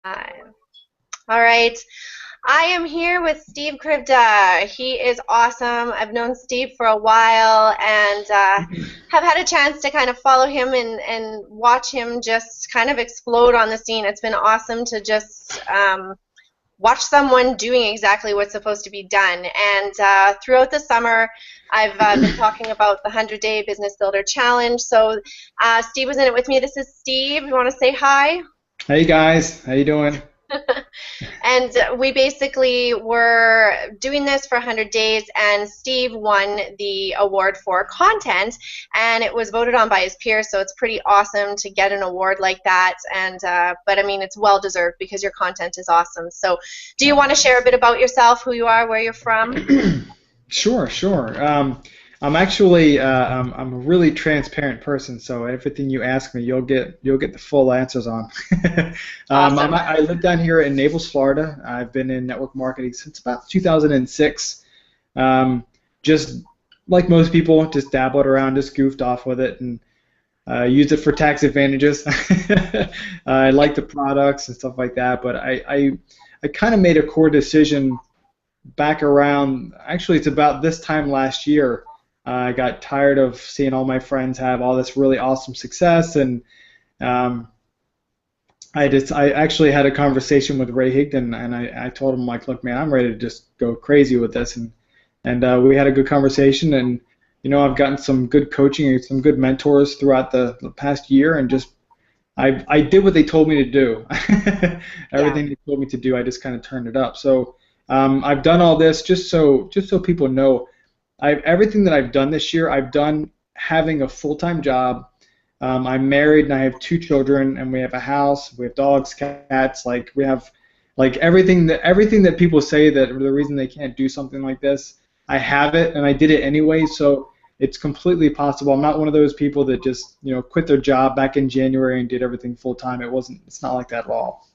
Hi. All right. I am here with Steve Krivda. He is awesome. I've known Steve for a while and have had a chance to kind of follow him and watch him just kind of explode on the scene. It's been awesome to just watch someone doing exactly what's supposed to be done. And throughout the summer, I've been talking about the 100-Day Business Builder Challenge. So Steve was in it with me. This is Steve. You want to say hi? Hey guys, how you doing? And we basically were doing this for 100 days, and Steve won the award for content, and it was voted on by his peers, so it's pretty awesome to get an award like that. And but I mean, it's well deserved because your content is awesome. So, do you want to share a bit about yourself, who you are, where you're from? Sure, sure. I'm actually I'm a really transparent person, so everything you ask me, you'll get the full answers on. Awesome. I live down here in Naples, Florida. I've been in network marketing since about 2006. Just like most people, just dabbled around, just goofed off with it, and used it for tax advantages. I like the products and stuff like that, but I kind of made a core decision back around, actually it's about this time last year. I got tired of seeing all my friends have all this really awesome success, and um, I actually had a conversation with Ray Higdon, and I told him, like, look, man, I'm ready to just go crazy with this, and we had a good conversation, and I've gotten some good coaching and some good mentors throughout the past year, and just I did what they told me to do. Yeah. Everything they told me to do, I just kind of turned it up. So I've done all this just so people know. Everything that I've done this year, I've done having a full-time job. I'm married and I have two children, and we have a house. We have dogs, cats. Like we have, like everything that people say that the reason they can't do something like this, I have it and I did it anyway. So it's completely possible. I'm not one of those people that just quit their job back in January and did everything full time. It wasn't. It's not like that at all.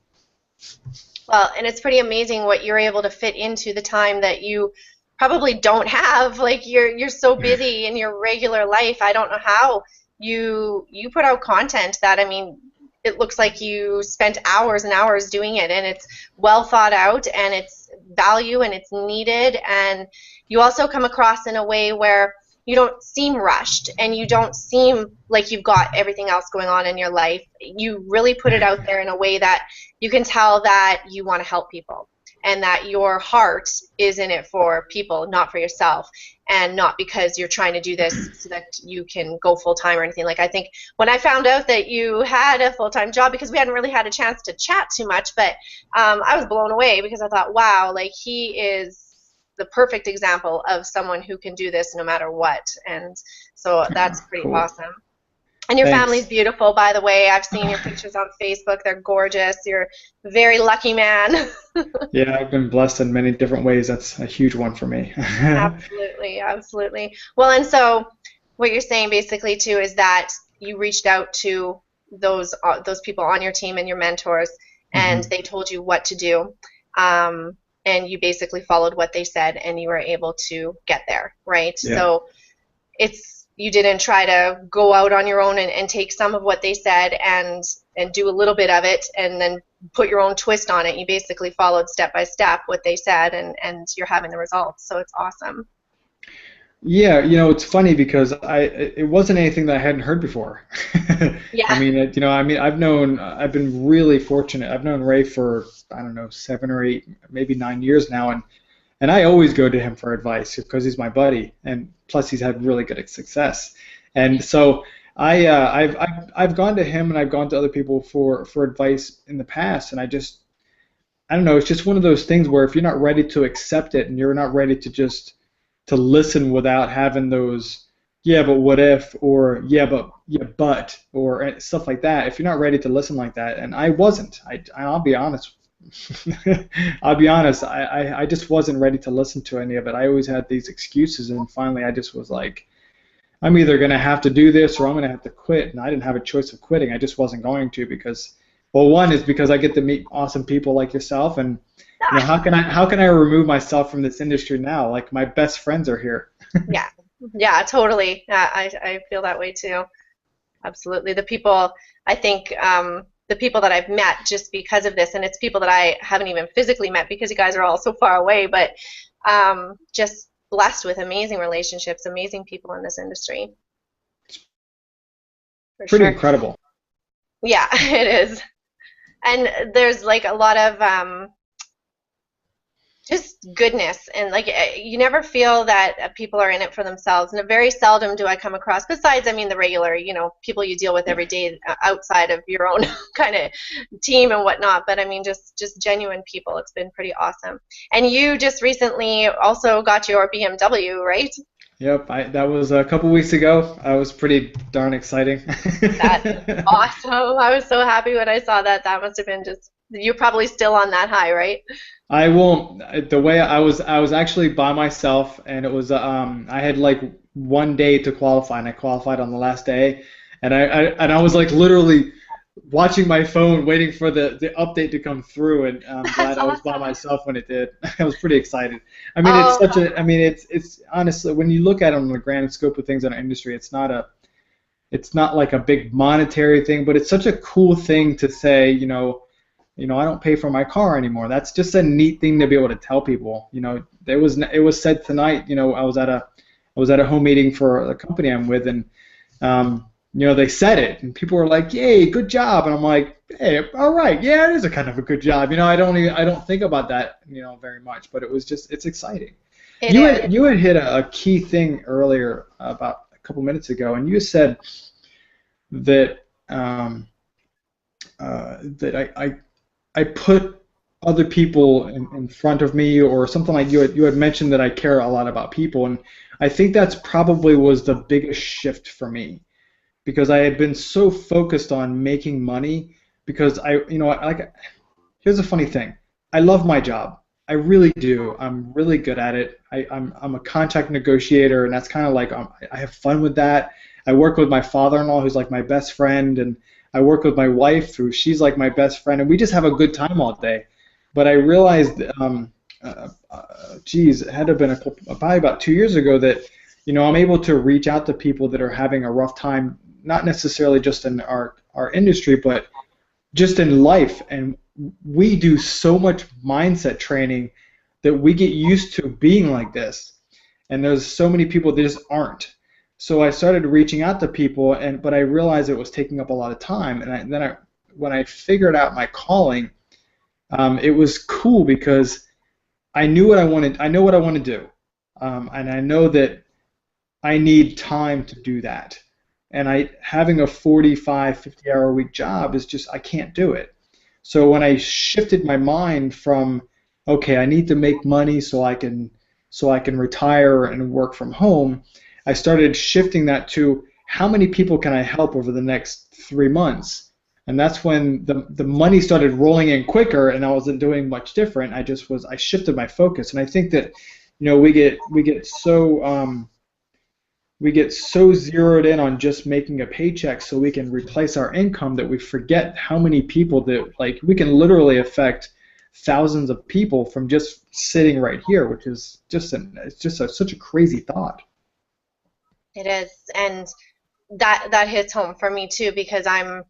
Well, and it's pretty amazing what you're able to fit into the time that you probably don't have. Like you're so busy in your regular life. I don't know how you put out content that, I mean, it looks like you spent hours and hours doing it, and it's well thought out, and it's value, and it's needed, and you also come across in a way where you don't seem rushed and you don't seem like you've got everything else going on in your life. You really put it out there in a way that you can tell that you want to help people and that your heart is in it for people, not for yourself, and not because you're trying to do this so that you can go full time or anything. Like, I think when I found out that you had a full time job, because we hadn't really had a chance to chat too much, but I was blown away because I thought, wow, like he is the perfect example of someone who can do this no matter what. And so that's pretty Cool. awesome. And your family's Thanks. beautiful, by the way. I've seen your pictures on Facebook. They're gorgeous. You're a very lucky man. Yeah, I've been blessed in many different ways. That's a huge one for me. Absolutely, absolutely. Well, and so what you're saying basically too is that you reached out to those people on your team and your mentors, and hmm they told you what to do, and you basically followed what they said, and you were able to get there, right? Yeah. So it's you didn't try to go out on your own and take some of what they said and do a little bit of it and then put your own twist on it. You basically followed step by step what they said, and you're having the results. So it's awesome. Yeah, it's funny because it wasn't anything that I hadn't heard before. I Yeah. mean, I've been really fortunate. I've known Ray for, I don't know, 7 or 8, maybe 9 years now, and I always go to him for advice because he's my buddy, and plus he's had really good success. And so I've gone to him and I've gone to other people for advice in the past, and I don't know, it's just one of those things where if you're not ready to accept it and you're not ready to just to listen without having those yeah but what if, or yeah but or stuff like that, if you're not ready to listen like that, and I wasn't, I'll be honest. I'll be honest, I just wasn't ready to listen to any of it. I always had these excuses, and finally I just was like, I'm either going to have to do this or I'm going to have to quit. And I didn't have a choice of quitting. I just wasn't going to because, well, one is because I get to meet awesome people like yourself, and how can I remove myself from this industry now? Like my best friends are here. Yeah. Yeah, totally. I feel that way too. Absolutely. The people, I think, the people that I've met just because of this, and it's people that I haven't even physically met because you guys are all so far away, but just blessed with amazing relationships, amazing people in this industry. For Pretty sure. incredible. Yeah, it is. And there's like a lot of just goodness, and like you never feel that people are in it for themselves, and very seldom do I come across, besides I mean the regular people you deal with every day outside of your own kind of team and whatnot, but I mean just genuine people. It's been pretty awesome. And you just recently also got your BMW, right? Yep, that was a couple weeks ago. I was pretty darn exciting. That's awesome. I was so happy when I saw that. That must have been just, you're probably still on that high, right? I won't. The way I was actually by myself, and it was I had like one day to qualify, and I qualified on the last day, and I was like literally watching my phone, waiting for the update to come through, and I'm glad I was by myself when it did. I was pretty excited. I mean, it's such a. I mean, it's honestly, when you look at it on the grand scope of things in our industry, it's not like a big monetary thing, but it's such a cool thing to say. I don't pay for my car anymore. That's just a neat thing to be able to tell people. It was said tonight. I was at a home meeting for a company I'm with, and they said it, and people were like, "Yay, good job!" And I'm like, "Hey, all right, yeah, it is a kind of a good job." I don't think about that, very much, but it's exciting. You had hit a key thing earlier about a couple minutes ago, and you said that that I put other people in front of me, or something like you had mentioned that I care a lot about people, and I think that's probably was the biggest shift for me, because I had been so focused on making money, because here's the funny thing. I love my job. I really do. I'm really good at it. I'm a contract negotiator, and that's kind of like I have fun with that. I work with my father-in-law, who's like my best friend, and I work with my wife, she's like my best friend, and we just have a good time all day. But I realized, it had to have been probably about 2 years ago, that I'm able to reach out to people that are having a rough time, not necessarily just in our industry, but just in life. And we do so much mindset training that we get used to being like this. And there's so many people that just aren't. So I started reaching out to people, but I realized it was taking up a lot of time. And when I figured out my calling, it was cool, because I knew what I wanted. I know what I want to do, and I know that I need time to do that. And having a 45, 50-hour a week job is just, I can't do it. So when I shifted my mind from, okay, I need to make money so I can retire and work from home, I started shifting that to how many people can I help over the next 3 months. And that's when the money started rolling in quicker, and I wasn't doing much different. I shifted my focus. And I think that we get so zeroed in on just making a paycheck so we can replace our income, that we forget how many people that, like, we can literally affect thousands of people from just sitting right here, which is such a crazy thought. It is, and that hits home for me too, because I'm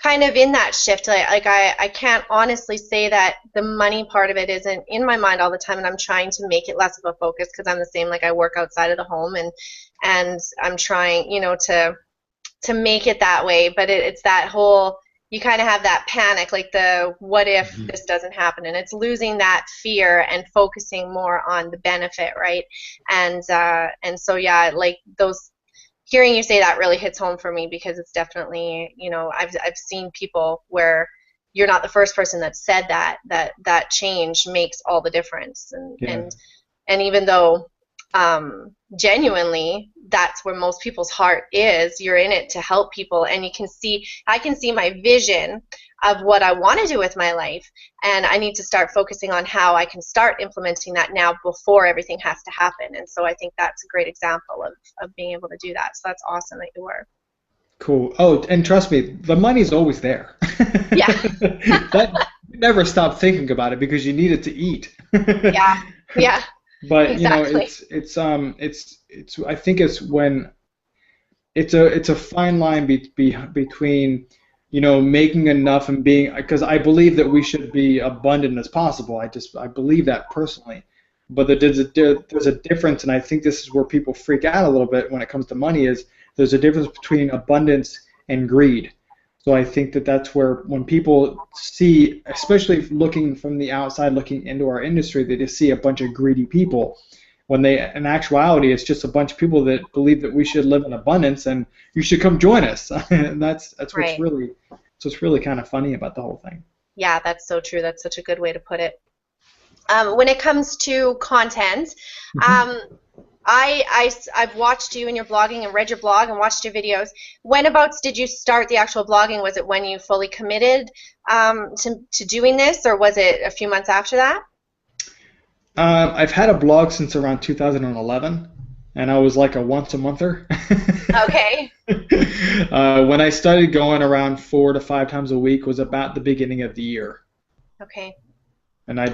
kind of in that shift. I can't honestly say that the money part of it isn't in my mind all the time, and I'm trying to make it less of a focus, because I'm the same. Like, I work outside of the home, and I'm trying, to make it that way. But it's that whole, you kind of have that panic, like the what if this doesn't happen, and it's losing that fear and focusing more on the benefit, right? And so yeah, like those. Hearing you say that really hits home for me, because it's definitely, I've seen people where you're not the first person that said that change makes all the difference, and even though genuinely that's where most people's heart is, you're in it to help people, and I can see my vision of what I want to do with my life, and I need to start focusing on how I can start implementing that now before everything has to happen. And so I think that's a great example of being able to do that. So that's awesome that you were. Cool. Oh, and trust me, the money's always there. Yeah. That, you never stop thinking about it, because you need it to eat. Yeah. Yeah. But exactly. I think it's when it's a fine line between making enough and being, because I believe that we should be abundant as possible. I believe that personally. But there's a difference, and I think this is where people freak out a little bit when it comes to money, is there's a difference between abundance and greed. So I think that that's where when people see, especially looking from the outside, looking into our industry, they just see a bunch of greedy people. When in actuality, it's just a bunch of people that believe that we should live in abundance and you should come join us. And that's Right. what's really kind of funny about the whole thing. Yeah, that's so true. That's such a good way to put it. When it comes to content, Mhm. um, I've watched you and your blogging and read your blog and watched your videos. Whenabouts did you start the actual blogging? Was it when you fully committed to doing this, or was it a few months after that? I've had a blog since around 2011, and I was like a once a monther. Okay. When I started going around 4 to 5 times a week was about the beginning of the year, Okay. and I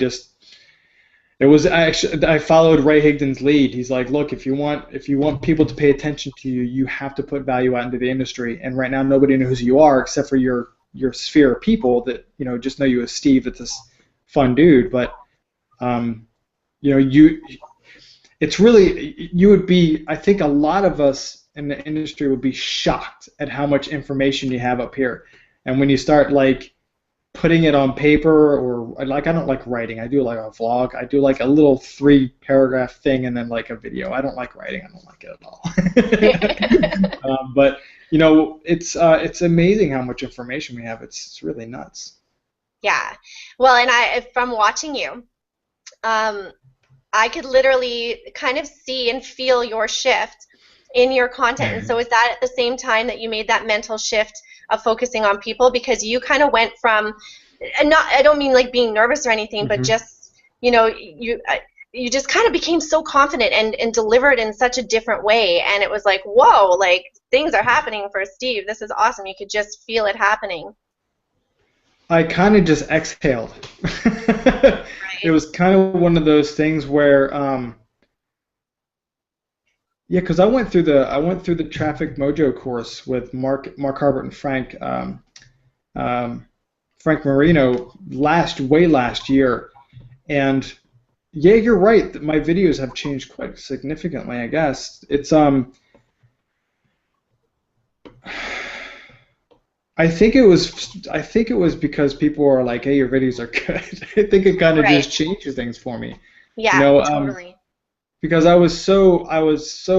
followed Ray Higdon's lead. He's like, look, if you want people to pay attention to you, you have to put value out into the industry. And right now, nobody knows who you are except for your sphere of people that just know you as Steve. That's this fun dude, but um, you it's really you would be. I think a lot of us in the industry would be shocked at how much information you have up here, and when you start like putting it on paper, or like I don't like writing. I do like a vlog. I do like a little 3 paragraph thing and then like a video. I don't like writing. I don't like it at all. But it's amazing how much information we have. It's really nuts. Yeah. Well, and from watching you, um, I could literally kind of see and feel your shift in your content. And so is that at the same time that you made that mental shift of focusing on people? Because you kind of went from, and not, I don't mean like being nervous or anything, but Hmm. just, you just kind of became so confident and delivered in such a different way. And it was like, whoa, like things are happening for Steve. This is awesome. You could just feel it happening. I kind of just exhaled. It Right. was kind of one of those things where, yeah, because I went through the Traffic Mojo course with Mark Harbert and um, Frank Marino way last year, and yeah, you're right. That my videos have changed quite significantly. I guess I think it was because people are like, "Hey, your videos are good." I think it kind of Right. just changes things for me, you Yeah, know, totally. because I was so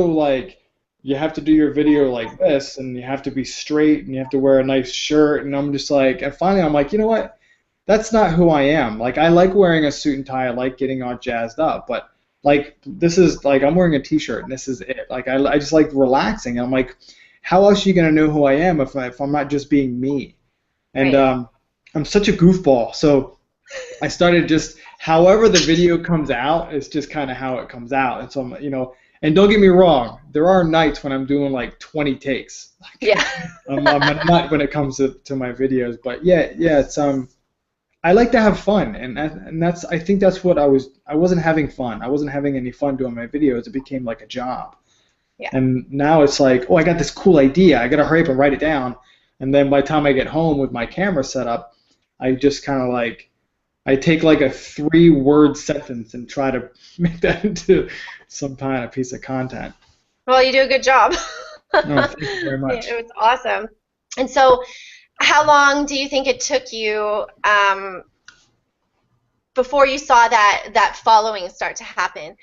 like, you have to do your video like this, and you have to be straight, and you have to wear a nice shirt, and I'm just like, and finally I'm like, you know what? That's not who I am. Like, I like wearing a suit and tie. I like getting all jazzed up, but like this is like I'm wearing a t-shirt and this is it. Like I just like relaxing. And I'm like, how else are you gonna know who I am if I'm not just being me? And Right. I'm such a goofball. So I started just however the video comes out, it's just kind of how it comes out. And so and don't get me wrong, there are nights when I'm doing like 20 takes. Yeah. I'm a nut when it comes to my videos, but yeah, it's I like to have fun, and that's I think that's what I wasn't having fun. I wasn't having any fun doing my videos. It became like a job. Yeah. And now it's like, oh, I got this cool idea. I got to hurry up and write it down. And then by the time I get home with my camera set up, I just kind of like I take like a 3 word sentence and try to make that into some kind of piece of content. Well, you do a good job. Oh, thank you very Yeah, much. it was awesome. And so, how long do you think it took you before you saw that following start to happen,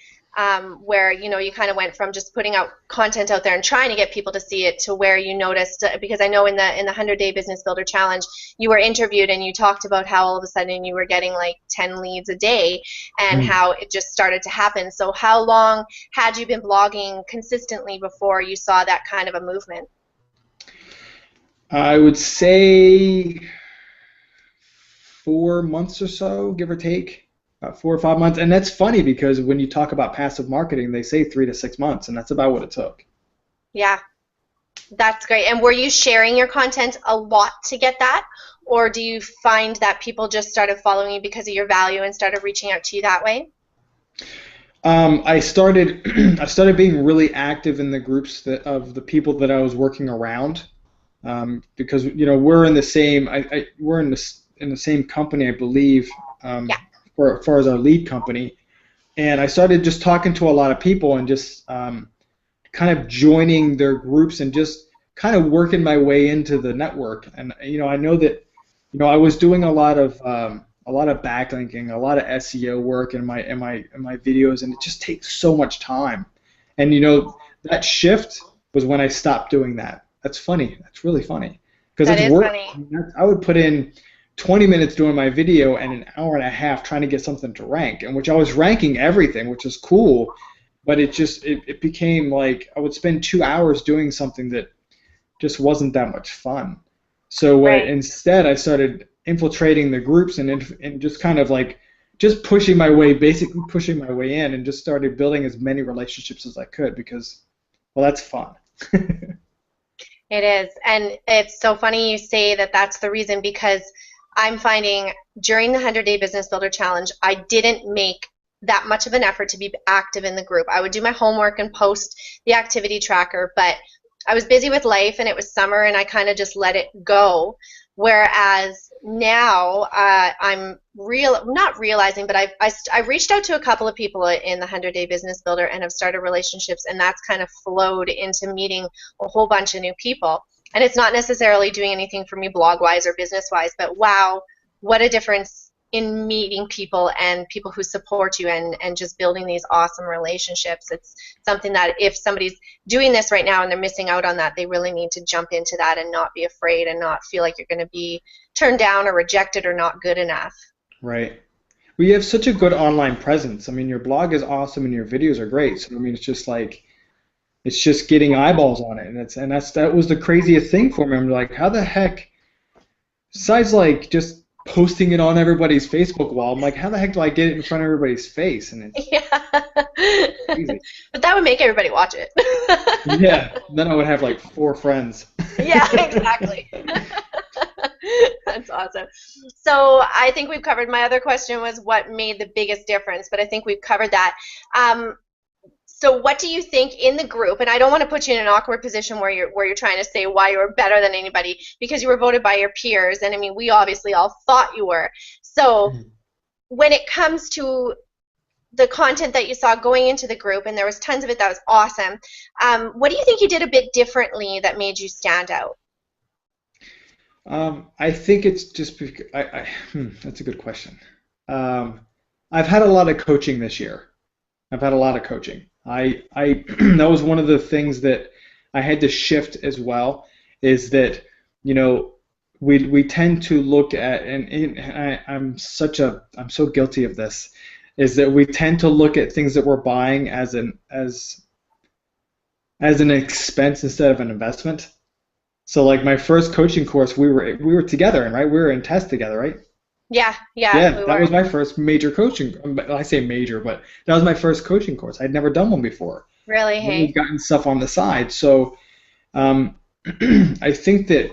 where you kind of went from just putting out content out there and trying to get people to see it to where you noticed, because I know in the 100-day business builder challenge you were interviewed and you talked about how all of a sudden you were getting like 10 leads a day and Mm. how it just started to happen. So how long had you been blogging consistently before you saw that kind of a movement? I would say 4 months or so, give or take, about 4 or 5 months. And that's funny because when you talk about passive marketing, they say 3 to 6 months, and that's about what it took. Yeah. That's great. And were you sharing your content a lot to get that? Or do you find that people just started following you because of your value and started reaching out to you that way? I started I started being really active in the groups of the people that I was working around. because we're in the same we're in the same company, I believe, Yeah. for as far as our lead company. And I started just talking to a lot of people and just kind of joining their groups and just kind of working my way into the network. And I know that I was doing a lot of backlinking, a lot of SEO work in my videos, and it just takes so much time. And that shift was when I stopped doing that. That's funny. That's really funny because That it's is work. funny. I would put in 20 minutes doing my video and an hour and a half trying to get something to rank, and which I was ranking everything, which is cool, but it became like I would spend 2 hours doing something that just wasn't that much fun. So Right. instead I started infiltrating the groups and just kind of like just basically pushing my way in, and just started building as many relationships as I could because, well, that's fun. It is. And it's so funny you say that that's the reason, because I'm finding during the 100-Day Business Builder Challenge, I didn't make that much of an effort to be active in the group. I would do my homework and post the activity tracker, but I was busy with life and it was summer and I kind of just let it go. Whereas now I'm not realizing, but I reached out to a couple of people in the 100-Day Business Builder and have started relationships, and that's kind of flowed into meeting a whole bunch of new people. And it's not necessarily doing anything for me blog-wise or business-wise, but wow, what a difference in meeting people and people who support you and just building these awesome relationships. It's something that if somebody's doing this right now and they're missing out on that, they really need to jump into that and not be afraid and not feel like you're going to be turned down or rejected or not good enough. Right. Well, you have such a good online presence. I mean, your blog is awesome and your videos are great. So I mean, it's just getting eyeballs on it, and that was the craziest thing for me. I'm like, how the heck? Besides like just posting it on everybody's Facebook wall, I'm like, how the heck do I get it in front of everybody's face? And it's crazy. But that would make everybody watch it. Yeah. Then I would have like 4 friends. Yeah, exactly. That's awesome. So I think we've covered. My other question was what made the biggest difference, but I think we've covered that. So what do you think in the group, and I don't want to put you in an awkward position where you're trying to say why you were better than anybody, because you were voted by your peers, and I mean, we obviously all thought you were. So when it comes to the content that you saw going into the group, and there was tons of it that was awesome, what do you think you did a bit differently that made you stand out? I think it's just because that's a good question. I've had a lot of coaching this year. I've had a lot of coaching. I that was one of the things that I had to shift as well, is that we tend to look at, and I'm so guilty of this, is that we tend to look at things that we're buying as an expense instead of an investment. So like my first coaching course, we were together, and right, we were in test together, right? Yeah, That was my first major coaching. I say major, but that was my first coaching course. I'd never done one before. Really, hey? We've gotten stuff on the side. So I think that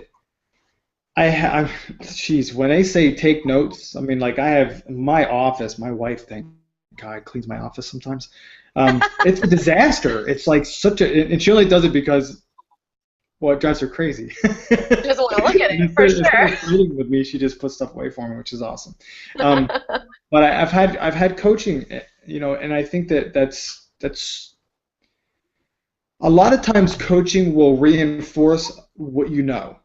when they say take notes, I mean, like I have my office, my wife, thank God, cleans my office sometimes. It's a disaster. It's like and she only does it because, well, it drives her crazy. She doesn't want to look at it, for Instead sure. of fighting with me, she just puts stuff away for me, which is awesome. But I've had coaching, and I think that's a lot of times coaching will reinforce what you know.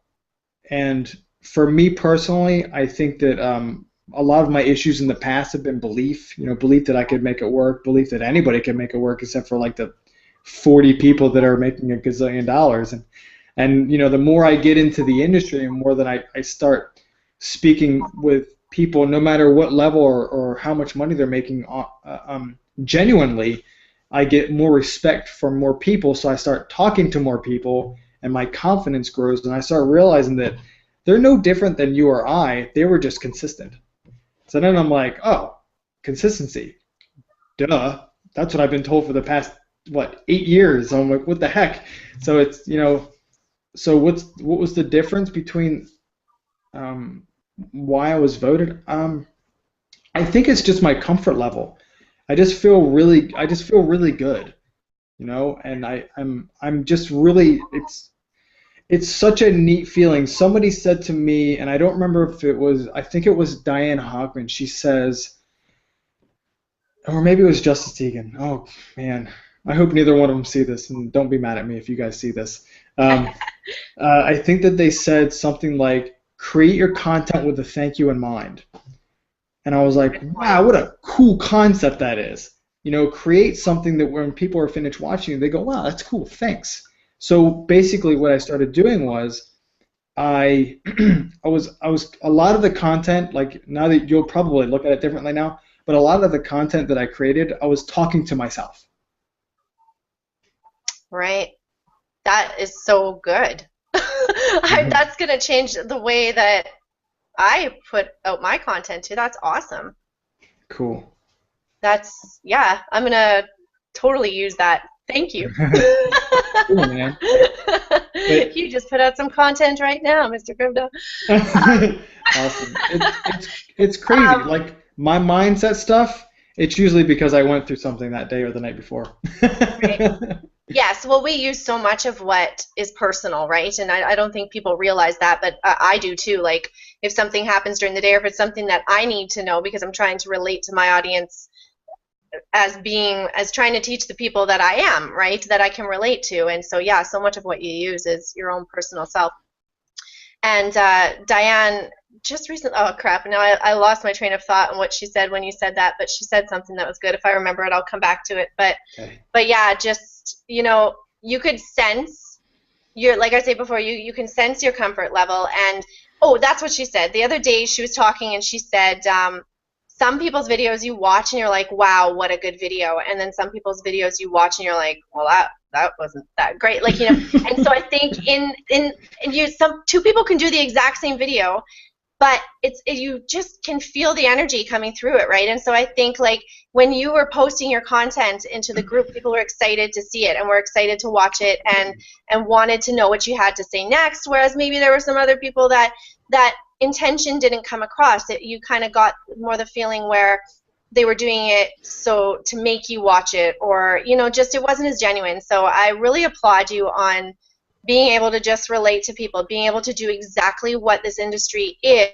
And for me personally, I think that a lot of my issues in the past have been belief. Belief that I could make it work, belief that anybody can make it work, except for like the 40 people that are making $1 gazillion. And the more I get into the industry and more that I start speaking with people, no matter what level or how much money they're making, genuinely, I get more respect from more people. So I start talking to more people, and my confidence grows, and I start realizing that they're no different than you or I. They were just consistent. So then I'm like, oh, consistency. Duh. That's what I've been told for the past, 8 years. So I'm like, what the heck? So it's, so what was the difference between why I was voted? I think it's just my comfort level. I just feel really good, and I'm just really, it's such a neat feeling. Somebody said to me, and I don't remember if it was, I think it was Diane Hockman. She says, or maybe it was Justice Teagan. Oh man, I hope neither one of them see this, and don't be mad at me if you guys see this. Um, I think that they said something like, "Create your content with a thank you in mind." And I was like, "Wow, what a cool concept that is!" You know, create something that when people are finished watching, they go, "Wow, that's cool, thanks." So basically, what I started doing was I I was a lot of the content, like now that you'll probably look at it differently now, but a lot of the content that I created, I was talking to myself. Right. That is so good. That's going to change the way that I put out my content too. That's awesome. Cool. That's, yeah, I'm going to totally use that. Thank you. Cool, man. You just put out some content right now, Mr. Krivda. Awesome. It's crazy. Like my mindset stuff, it's usually because I went through something that day or the night before. Right. Yes, well, we use so much of what is personal, right? And I don't think people realize that, but I do too. Like if something happens during the day or if it's something that I need to know because I'm trying to relate to my audience as trying to teach the people that I am, right? That I can relate to. And so, yeah, so much of what you use is your own personal self. And Diane just recently, oh crap, now I lost my train of thought on what she said when you said that, but she said something that was good. If I remember it, I'll come back to it. Okay. But yeah, just, you could sense like I said before, you can sense your comfort level. And oh, that's what she said. The other day she was talking and she said, some people's videos you watch and you're like, wow, what a good video. And then some people's videos you watch and you're like, well, that wasn't that great. Like, and so I think two people can do the exact same video, but you just can feel the energy coming through it, right? And so I think like when you were posting your content into the group, people were excited to see it and were excited to watch it and wanted to know what you had to say next. Whereas maybe there were some other people that intention didn't come across. That you kind of got more the feeling where they were doing it so to make you watch it, or just it wasn't as genuine. So I really applaud you on being able to just relate to people, being able to do exactly what this industry is,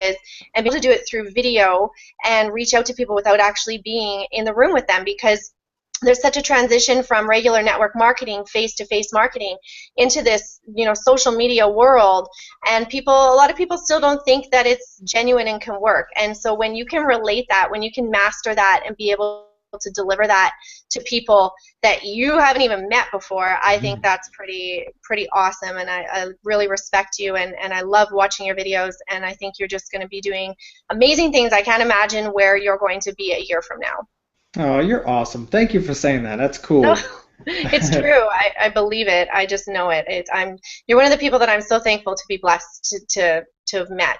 and be able to do it through video and reach out to people without actually being in the room with them, because there's such a transition from regular network marketing, face-to-face marketing, into this, social media world, and a lot of people still don't think that it's genuine and can work. And so when you can relate that, when you can master that and be able to deliver that to people that you haven't even met before, I think that's pretty awesome, and I really respect you, and I love watching your videos, and I think you're just going to be doing amazing things. I can't imagine where you're going to be a year from now. Oh, you're awesome. Thank you for saying that. That's cool. No, it's true. I believe it. I just know it. You're one of the people that I'm so thankful to be blessed to have met.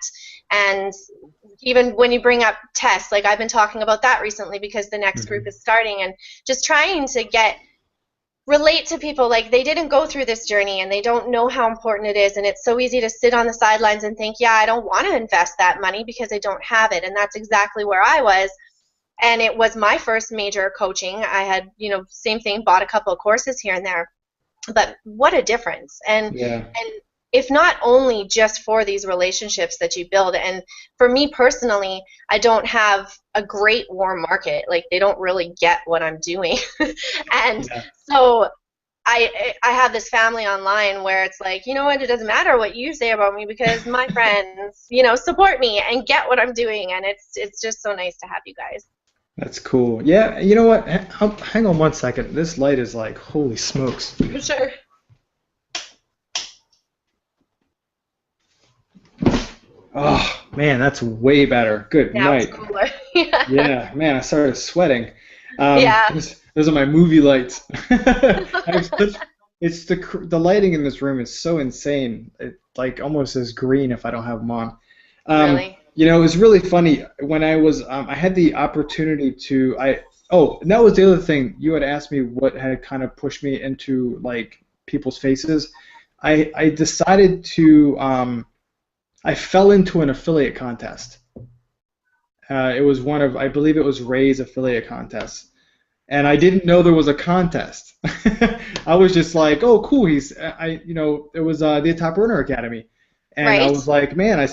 And even when you bring up tests, like I've been talking about that recently because the next group is starting, and just trying to relate to people like they didn't go through this journey and they don't know how important it is, and it's so easy to sit on the sidelines and think, yeah, I don't want to invest that money because I don't have it. And that's exactly where I was. And it was my first major coaching. I had, same thing, bought a couple of courses here and there. But what a difference. And if not only just for these relationships that you build, and for me personally, I don't have a great warm market. Like they don't really get what I'm doing. And so I have this family online where it's like, you know what, it doesn't matter what you say about me because my friends, support me and get what I'm doing. And it's just so nice to have you guys. That's cool. Yeah, you know what? Hang on one second. This light is like, holy smokes. Sure. Oh, man, that's way better. Good night. It's cooler. Yeah, man, I started sweating. Yeah. Those are my movie lights. It's the lighting in this room is so insane. It like almost says green if I don't have them on. Really? It was really funny when I was I had the opportunity to and that was the other thing. You had asked me what had kind of pushed me into like people's faces. I decided to I fell into an affiliate contest. It was I believe it was Ray's affiliate contest. and I didn't know there was a contest. I was just like, oh, cool. It was the Top Runner Academy, and I Right? was like, man, I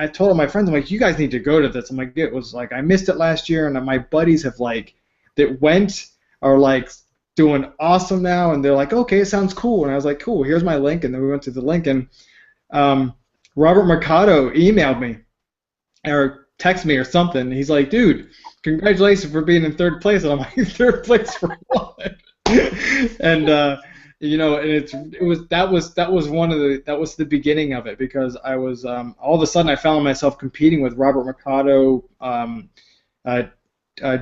told all my friends, I'm like, you guys need to go to this. I'm like, it was like I missed it last year, and my buddies have like that went are like doing awesome now, and they're like, okay, it sounds cool, and I was like, cool. Here's my link, and then we went to the link, and Robert Mercado emailed me or text me or something. He's like, dude, congratulations for being in third place. And I'm like, third place for what? and and that was the beginning of it, because I was all of a sudden I found myself competing with Robert Mercado, uh,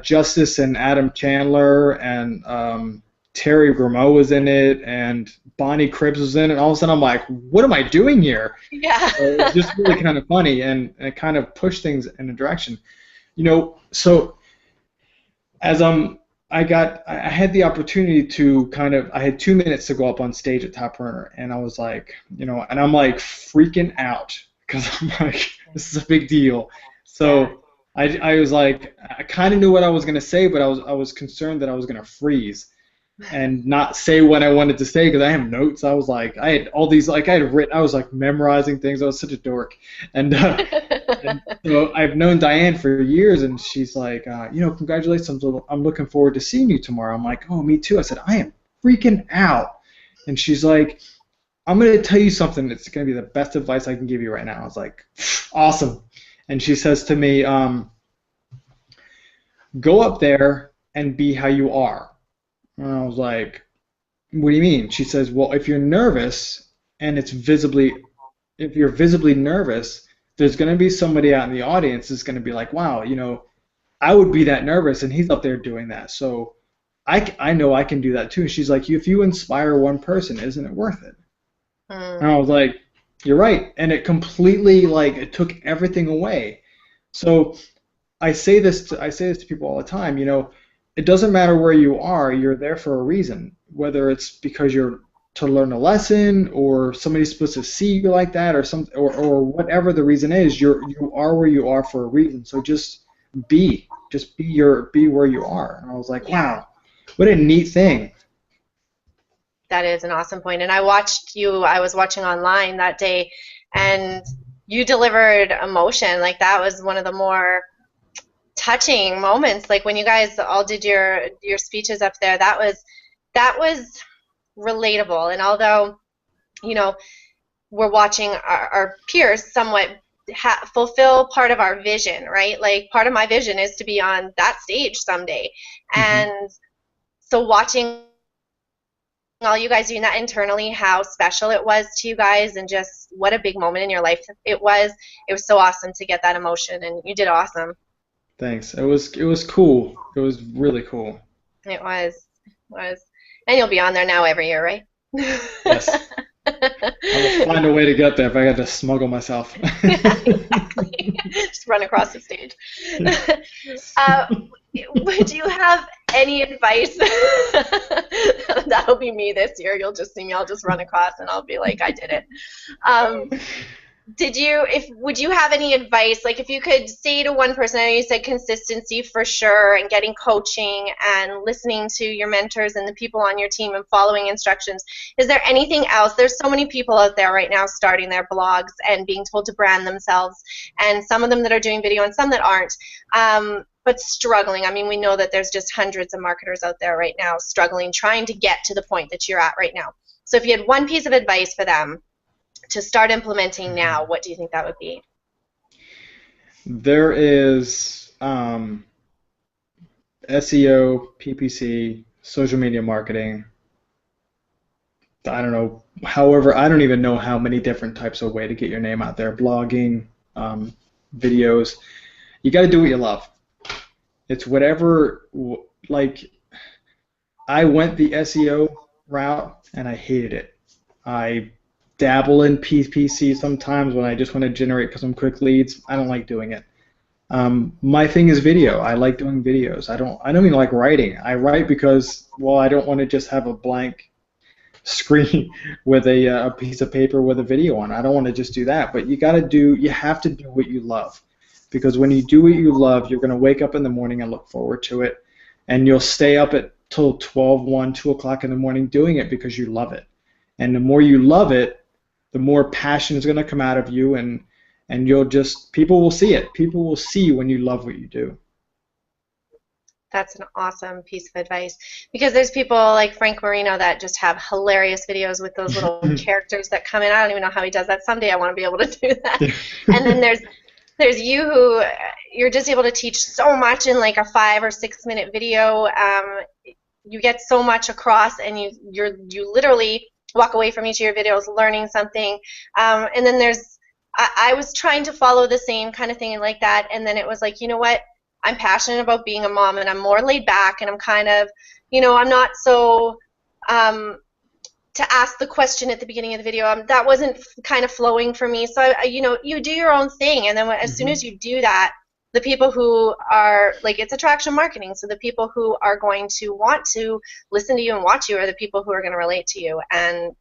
Justice and Adam Chandler, and Terry Grimeau was in it, and Bonnie Cribbs was in it. And all of a sudden, I'm like, what am I doing here? Yeah. So it was just really kind of funny, and it kind of pushed things in a direction. So as I had the opportunity to I had 2 minutes to go up on stage at Top Runner, and I was like, and I'm like freaking out because I'm like, this is a big deal. So I was like, I kind of knew what I was gonna say, but I was concerned that I was gonna freeze and not say what I wanted to say, because I have notes. I was like, I had all these, like I was like memorizing things. I was such a dork, and so I've known Diane for years, and she's like, congratulations, I'm looking forward to seeing you tomorrow. I'm like, oh, me too. I said, I am freaking out, and she's like, I'm gonna tell you something that's gonna be the best advice I can give you right now. I was like, awesome, and she says to me, go up there and be how you are. And I was like, what do you mean? She says, well, if you're nervous and if you're visibly nervous, there's going to be somebody out in the audience that's going to be like, wow, I would be that nervous, and he's up there doing that. So I know I can do that too. And she's like, if you inspire one person, isn't it worth it? And I was like, you're right. And it completely, like, it took everything away. So I say this to people all the time, it doesn't matter where you are, you're there for a reason. Whether it's because you're to learn a lesson, or somebody's supposed to see you like that, or whatever the reason is, you are where you are for a reason. So just be where you are. And I was like, wow, what a neat thing. That is an awesome point. And I was watching online that day, and you delivered emotion. Like, that was one of the more touching moments. Like, when you guys all did your speeches up there, that was relatable. And although, we're watching our peers somewhat fulfill part of our vision, right? Like, part of my vision is to be on that stage someday. And so watching all you guys doing that internally, how special it was to you guys, and just what a big moment in your life it was so awesome to get that emotion, and you did awesome. Thanks. It was cool. It was really cool. It was. And you'll be on there now every year, right? Yes. I will find a way to get there if I got to smuggle myself. Exactly. Just run across the stage. Would you have any advice? That'll be me this year. You'll just see me. I'll just run across, and I'll be like, I did it. Would you have any advice, like if you could say to one person, I know you said consistency for sure, and getting coaching and listening to your mentors and the people on your team and following instructions. Is there anything else? There's so many people out there right now starting their blogs and being told to brand themselves, and some of them that are doing video and some that aren't, but struggling. I mean, we know that there's just hundreds of marketers out there right now struggling, trying to get to the point that you're at right now. So if you had one piece of advice for them to start implementing now, what do you think that would be? There is SEO, PPC, social media marketing. I don't know. However, I don't even know how many different types of way to get your name out there. Blogging, videos. You got to do what you love. It's whatever. Like, I went the SEO route and I hated it. I dabble in PPC sometimes when I just want to generate some quick leads. I don't like doing it. My thing is video. I like doing videos. I don't even like writing. I write because, well, I don't want to just have a blank screen with a piece of paper with a video on. I don't want to just do that. But you have to do what you love, because when you do what you love, you're going to wake up in the morning and look forward to it, and you'll stay up at till 12, 1, 2 o'clock in the morning doing it because you love it. And the more you love it, the more passion is going to come out of you, and you'll just, people will see it. People will see when you love what you do. That's an awesome piece of advice, because there's people like Frank Marino that just have hilarious videos with those little characters that come in. I don't even know how he does that. Someday I want to be able to do that. And then there's you, who you're just able to teach so much in like a 5 or 6 minute video. You get so much across, and you literally walk away from each of your videos learning something. And then I was trying to follow the same kind of thing like that, and then it was like, you know what? I'm passionate about being a mom, and I'm more laid back, and I'm kind of, I'm not so, to ask the question at the beginning of the video, that wasn't kind of flowing for me. So, you do your own thing, and then as soon as you do that, the people who are, like, it's attraction marketing, so the people who are going to want to listen to you and watch you are the people who are going to relate to you. And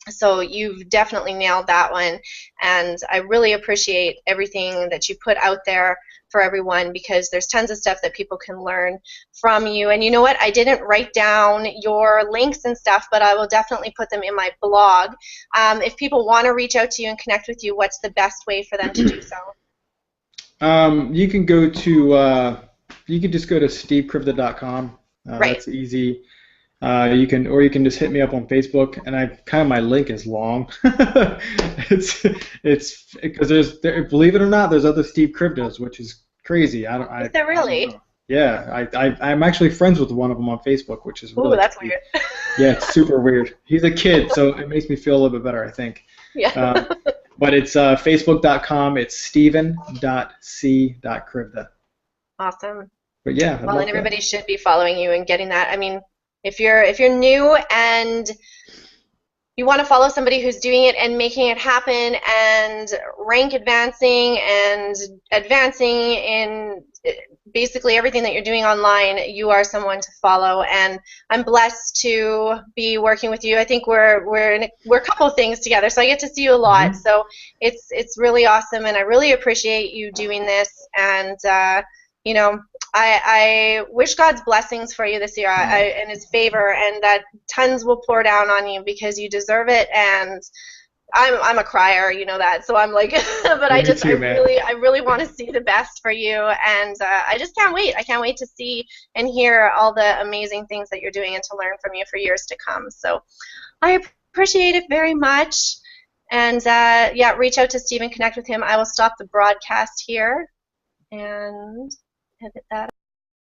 so you've definitely nailed that one, and I really appreciate everything that you put out there for everyone, because there's tons of stuff that people can learn from you. And you know what? I didn't write down your links and stuff, but I will definitely put them in my blog. If people want to reach out to you and connect with you, what's the best way for them to do so? You can go to you can just go to stevekrivda.com. Right. That's easy. You can just hit me up on Facebook, and my link is long. it's because believe it or not, there's other Steve Krivdas, which is crazy. Is there really? Yeah, I'm actually friends with one of them on Facebook, which is really that's crazy. weird. Yeah, it's super weird. He's a kid, so it makes me feel a little bit better, I think. Yeah. But it's facebook.com. It's steven.c.krivda. Awesome. But yeah, well, and everybody should be following you and getting that. I mean, if you're new and you want to follow somebody who's doing it and making it happen and rank advancing and advancing in basically everything that you're doing online, you are someone to follow. And I'm blessed to be working with you. I think we're a couple of things together, so I get to see you a lot. Mm-hmm. So it's really awesome, and I really appreciate you doing this. And I wish God's blessings for you this year and His favor, and that tons will pour down on you, because you deserve it. And I'm a crier, you know that. So I'm like, but I really want to see the best for you, and I just can't wait. I can't wait to see and hear all the amazing things that you're doing and to learn from you for years to come. So I appreciate it very much. And reach out to Steve and connect with him. I will stop the broadcast here and edit that.